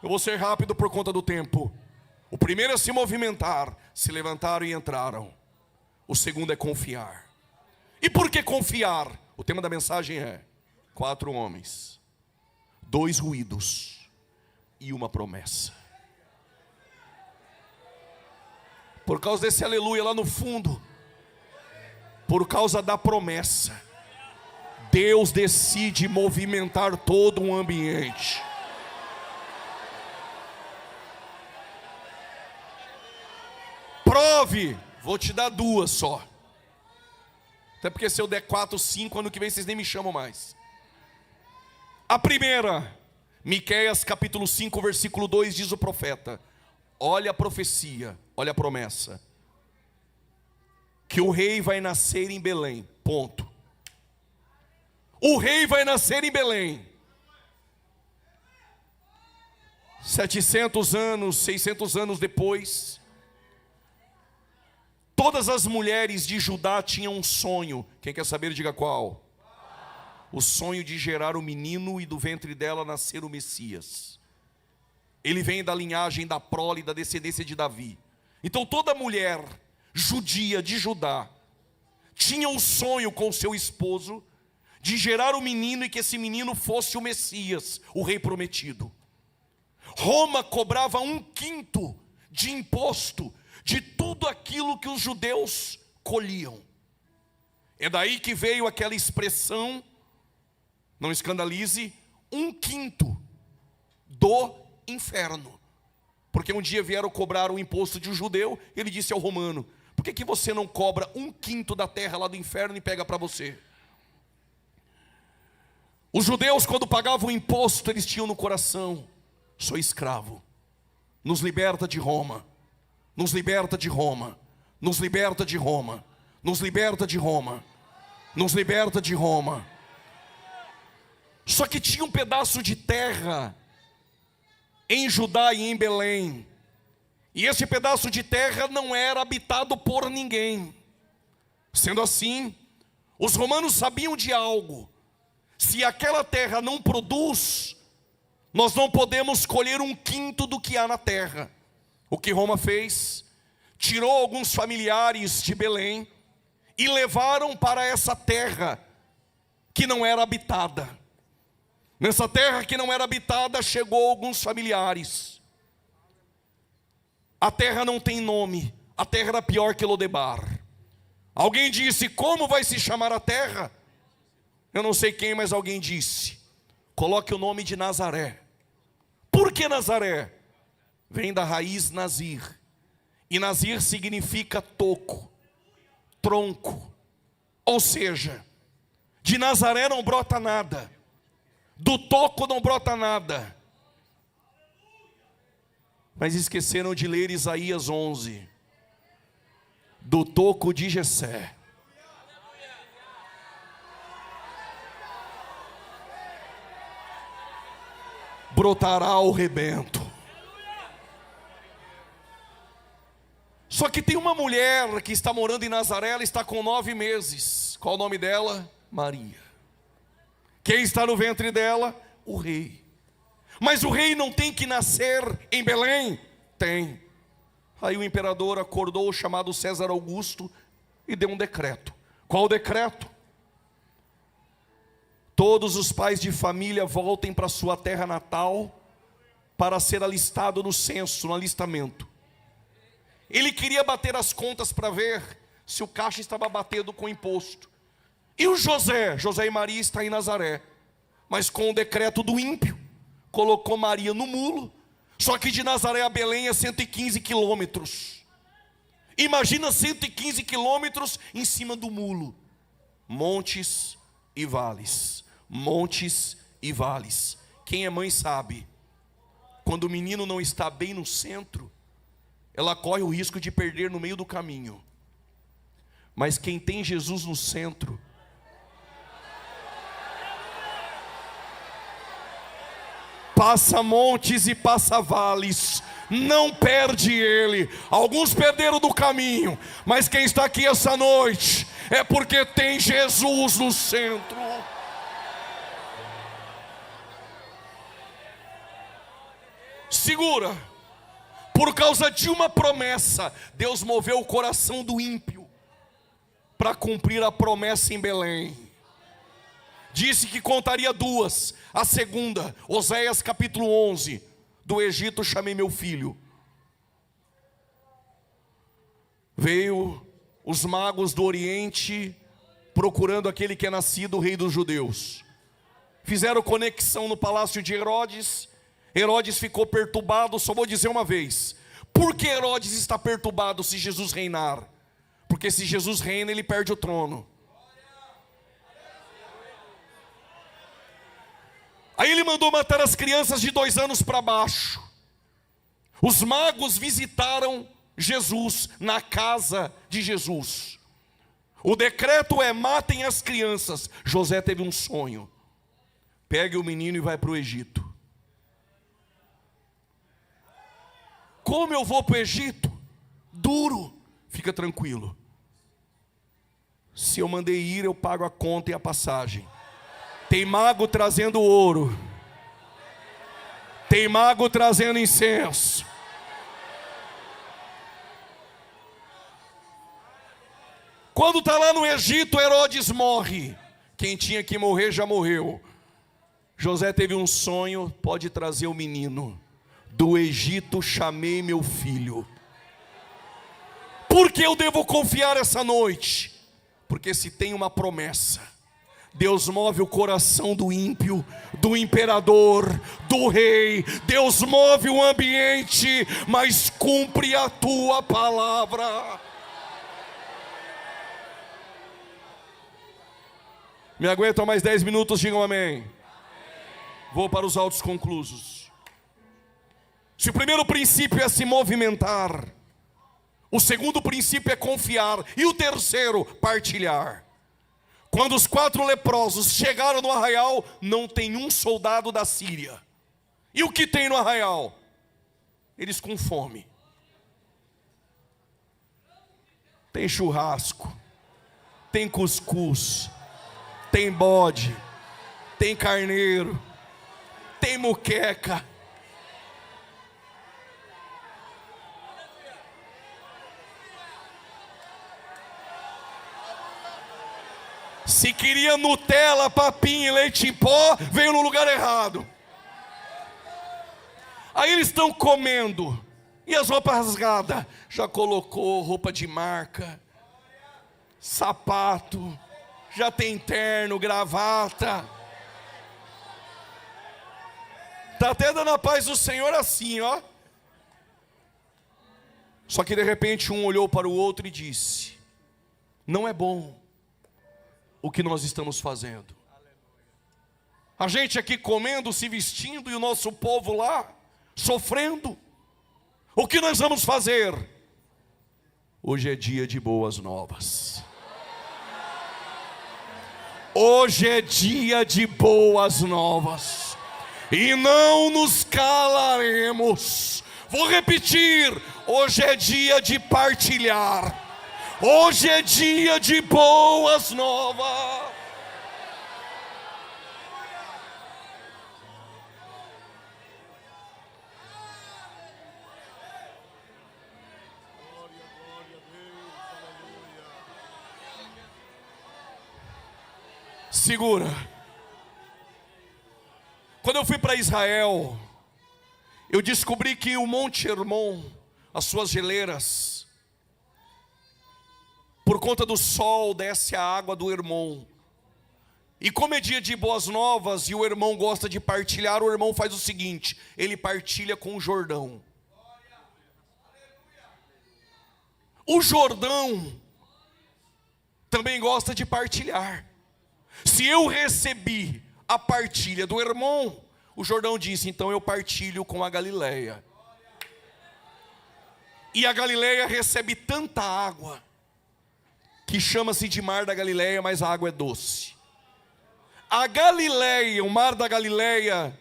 eu vou ser rápido por conta do tempo. O primeiro é se movimentar, se levantaram e entraram. O segundo é confiar. E por que confiar? O tema da mensagem é 4 homens, 2 ruídos e uma promessa. Por causa desse aleluia lá no fundo, por causa da promessa, Deus decide movimentar todo um ambiente. Prove, vou te dar 2 só. Até porque se eu der 4, 5, ano que vem vocês nem me chamam mais. A primeira, Miqueias capítulo 5, versículo 2, diz o profeta: olha a profecia, olha a promessa, que o rei vai nascer em Belém, ponto. O rei vai nascer em Belém. 700 anos, 600 anos depois, todas as mulheres de Judá tinham um sonho. Quem quer saber, diga qual. O sonho de gerar um menino e do ventre dela nascer o Messias. Ele vem da linhagem da prole, da descendência de Davi. Então toda mulher judia de Judá tinha um sonho com seu esposo de gerar um menino e que esse menino fosse o Messias, o rei prometido. Roma cobrava 1/5 de imposto de tudo aquilo que os judeus colhiam. É daí que veio aquela expressão, não escandalize, 1/5 do inferno. Porque um dia vieram cobrar o imposto de um judeu, ele disse ao romano: por que você não cobra 1/5 da terra lá do inferno e pega para você? Os judeus, quando pagavam o imposto, eles tinham no coração: sou escravo, nos liberta de Roma, nos liberta de Roma, nos liberta de Roma, nos liberta de Roma, nos liberta de Roma. Só que tinha um pedaço de terra em Judá e em Belém, e esse pedaço de terra não era habitado por ninguém. Sendo assim, os romanos sabiam de algo: se aquela terra não produz, nós não podemos colher 1/5 do que há na terra. O que Roma fez? Tirou alguns familiares de Belém e levaram para essa terra que não era habitada. Nessa terra que não era habitada, chegou alguns familiares. A terra não tem nome, a terra era pior que Lodebar. Alguém disse: como vai se chamar a terra? Eu não sei quem, mas alguém disse: coloque o nome de Nazaré. Por que Nazaré? Vem da raiz Nazir. E Nazir significa toco, tronco. Ou seja, de Nazaré não brota nada, do toco não brota nada. Mas esqueceram de ler Isaías 11. Do toco de Jessé brotará o rebento. Só que tem uma mulher que está morando em Nazaré, ela está com 9 meses. Qual o nome dela? Maria. Quem está no ventre dela? O rei. Mas o rei não tem que nascer em Belém? Tem. Aí o imperador acordou o chamado César Augusto e deu um decreto. Qual o decreto? Todos os pais de família voltem para sua terra natal para ser alistado no censo, no alistamento. Ele queria bater as contas para ver se o caixa estava batendo com o imposto. E o José e Maria estão em Nazaré, mas com o decreto do ímpio, colocou Maria no mulo. Só que de Nazaré a Belém é 115 quilômetros. Imagina 115 quilômetros em cima do mulo. Montes e vales. Montes e vales. Quem é mãe sabe. Quando o menino não está bem no centro, ela corre o risco de perder no meio do caminho. Mas quem tem Jesus no centro, passa montes e passa vales, não perde ele. Alguns perderam do caminho, mas quem está aqui essa noite é porque tem Jesus no centro. Segura. Por causa de uma promessa, Deus moveu o coração do ímpio para cumprir a promessa em Belém. Disse que contaria 2. A segunda, Oséias capítulo 11. Do Egito chamei meu filho. Veio os magos do Oriente procurando aquele que é nascido o rei dos judeus. Fizeram conexão no palácio de Herodes. Herodes ficou perturbado. Só vou dizer uma vez: por que Herodes está perturbado se Jesus reinar? Porque se Jesus reina, ele perde o trono. Aí ele mandou matar as crianças de 2 anos para baixo. Os magos visitaram Jesus na casa de Jesus. O decreto é: matem as crianças. José teve um sonho: pegue o menino e vai para o Egito. Como eu vou para o Egito? Duro. Fica tranquilo. Se eu mandei ir, eu pago a conta e a passagem. Tem mago trazendo ouro. Tem mago trazendo incenso. Quando está lá no Egito, Herodes morre. Quem tinha que morrer já morreu. José teve um sonho: pode trazer o menino. Do Egito chamei meu filho. Por que eu devo confiar essa noite? Porque se tem uma promessa, Deus move o coração do ímpio, do imperador, do rei. Deus move o ambiente, mas cumpre a tua palavra. Me aguentam mais 10 minutos, digam amém. Vou para os autos conclusos. Se o primeiro princípio é se movimentar, o segundo princípio é confiar, e o terceiro, partilhar. Quando os 4 leprosos chegaram no arraial, não tem um soldado da Síria. E o que tem no arraial? Eles com fome. Tem churrasco, tem cuscuz, tem bode, tem carneiro, tem muqueca. Se queria Nutella, papinha e leite em pó, veio no lugar errado. Aí eles estão comendo, e as roupas rasgadas. Já colocou roupa de marca, sapato, já tem terno, gravata. Está até dando a paz do Senhor assim, ó. Só que de repente um olhou para o outro e disse: não é bom o que nós estamos fazendo. A gente aqui comendo, se vestindo, e o nosso povo lá sofrendo. O que nós vamos fazer? Hoje é dia de boas novas. Hoje é dia de boas novas. E não nos calaremos. Vou repetir: hoje é dia de partilhar. Hoje é dia de boas novas. Segura. Quando eu fui para Israel, eu descobri que o Monte Hermon, as suas geleiras, por conta do sol, desce a água do Hermon. E como é dia de boas novas e o irmão gosta de partilhar, o irmão faz o seguinte: ele partilha com o Jordão. O Jordão também gosta de partilhar. Se eu recebi a partilha do irmão, o Jordão disse: então eu partilho com a Galileia. E a Galileia recebe tanta água que chama-se de Mar da Galileia, mas a água é doce. A Galileia, o Mar da Galileia,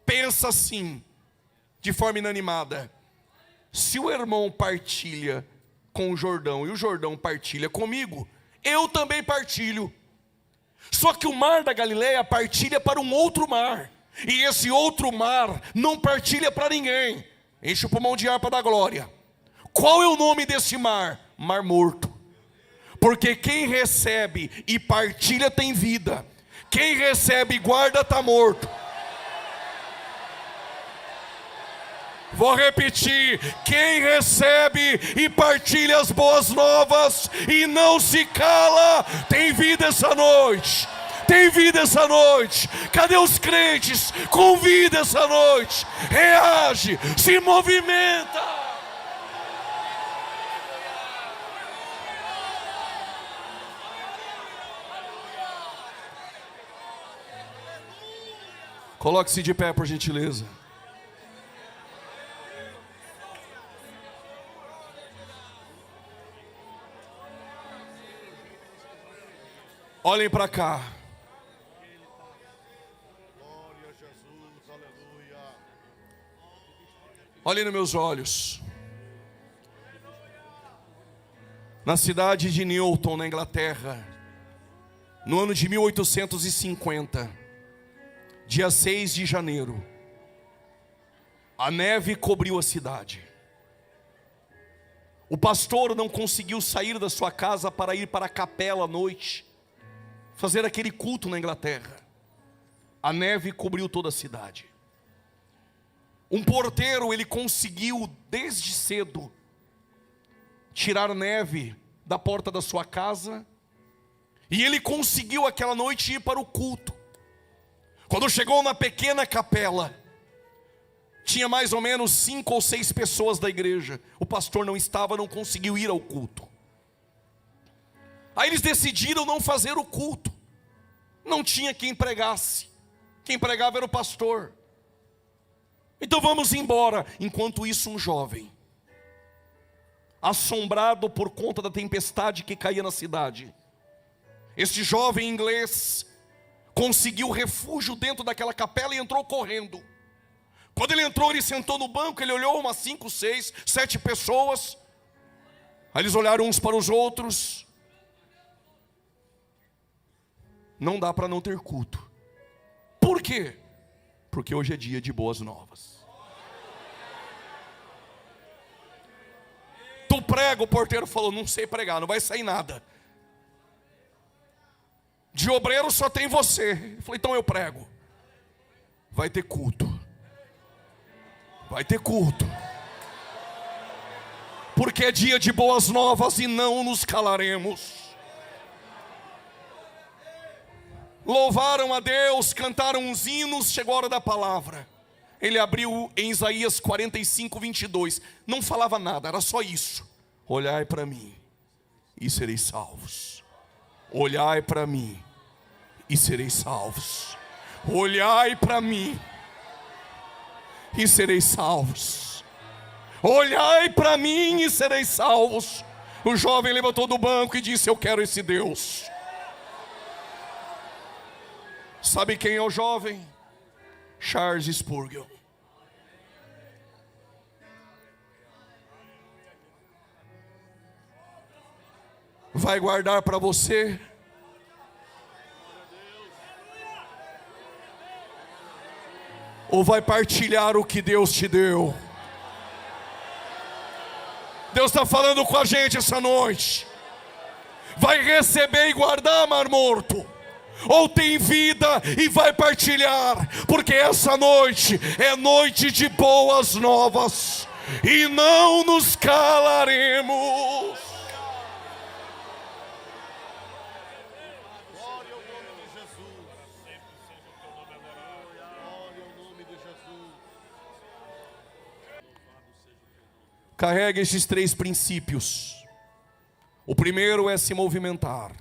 pensa assim, de forma inanimada: se o irmão partilha com o Jordão e o Jordão partilha comigo, eu também partilho. Só que o Mar da Galileia partilha para um outro mar, e esse outro mar não partilha para ninguém. Enche o pulmão de ar para dar glória. Qual é o nome desse mar? Mar Morto. Porque quem recebe e partilha tem vida. Quem recebe e guarda está morto. Vou repetir: quem recebe e partilha as boas novas e não se cala, tem vida essa noite. Tem vida essa noite. Cadê os crentes com vida essa noite? Reage, se movimenta. Coloque-se de pé, por gentileza. Olhem para cá. Glória a Jesus, aleluia. Olhem nos meus olhos. Na cidade de Newton, na Inglaterra, no ano de 1850, dia 6 de janeiro, a neve cobriu a cidade. O pastor não conseguiu sair da sua casa para ir para a capela à noite, fazer aquele culto na Inglaterra. A neve cobriu toda a cidade. Um porteiro, ele conseguiu desde cedo tirar neve da porta da sua casa, e ele conseguiu aquela noite ir para o culto. Quando chegou na pequena capela, tinha mais ou menos 5 ou 6 pessoas da igreja. O pastor não estava, não conseguiu ir ao culto. Aí eles decidiram não fazer o culto. Não tinha quem pregasse. Quem pregava era o pastor. Então vamos embora. Enquanto isso, um jovem, assombrado por conta da tempestade que caía na cidade, este jovem inglês conseguiu refúgio dentro daquela capela e entrou correndo. Quando ele entrou, ele sentou no banco, ele olhou umas 5, 6, 7 pessoas. Aí eles olharam uns para os outros. Não dá para não ter culto. Por quê? Porque hoje é dia de boas novas. Tu prega, o porteiro falou: não sei pregar, não vai sair nada. De obreiro só tem você. Eu falei: então eu prego. Vai ter culto. Vai ter culto. Porque é dia de boas novas e não nos calaremos. louvaram a Deus, cantaram uns hinos, chegou a hora da palavra. Ele abriu em Isaías 45, 22. Não falava nada, era só isso. Olhai para mim e sereis salvos. Olhai para mim e sereis salvos. Olhai para mim e sereis salvos. Olhai para mim e sereis salvos. O jovem levantou do banco e disse: eu quero esse Deus. Sabe quem é o jovem? Charles Spurgeon. Vai guardar para você? Ou vai partilhar o que Deus te deu? Deus está falando com a gente essa noite. Vai receber e guardar, Mar Morto? Ou tem vida e vai partilhar? Porque essa noite é noite de boas novas, e não nos calaremos. Glória ao nome de Jesus. Glória ao nome de Jesus. Carrega esses 3 princípios. O primeiro é se movimentar.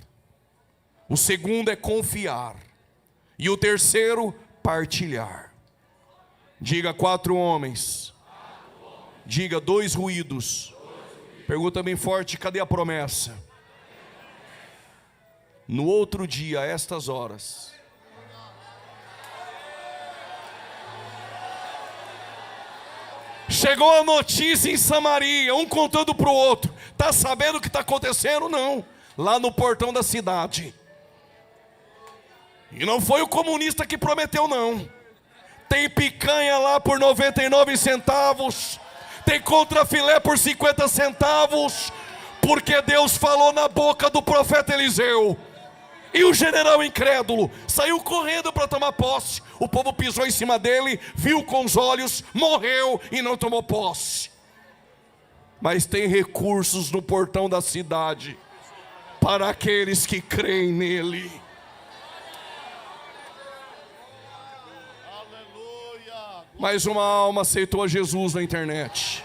O segundo é confiar. E o terceiro, partilhar. Diga 4 homens. Diga 2 ruídos. Pergunta bem forte: cadê a promessa? No outro dia, a estas horas, chegou a notícia em Samaria, um contando para o outro. Está sabendo o que está acontecendo? Não. Lá no portão da cidade. E não foi o comunista que prometeu, não. Tem picanha lá por 99 centavos. Tem contrafilé por 50 centavos. Porque Deus falou na boca do profeta Eliseu. E o general incrédulo saiu correndo para tomar posse. O povo pisou em cima dele, viu com os olhos, morreu e não tomou posse. Mas tem recursos no portão da cidade para aqueles que creem nele. Aleluia. Mais uma alma aceitou a Jesus na internet.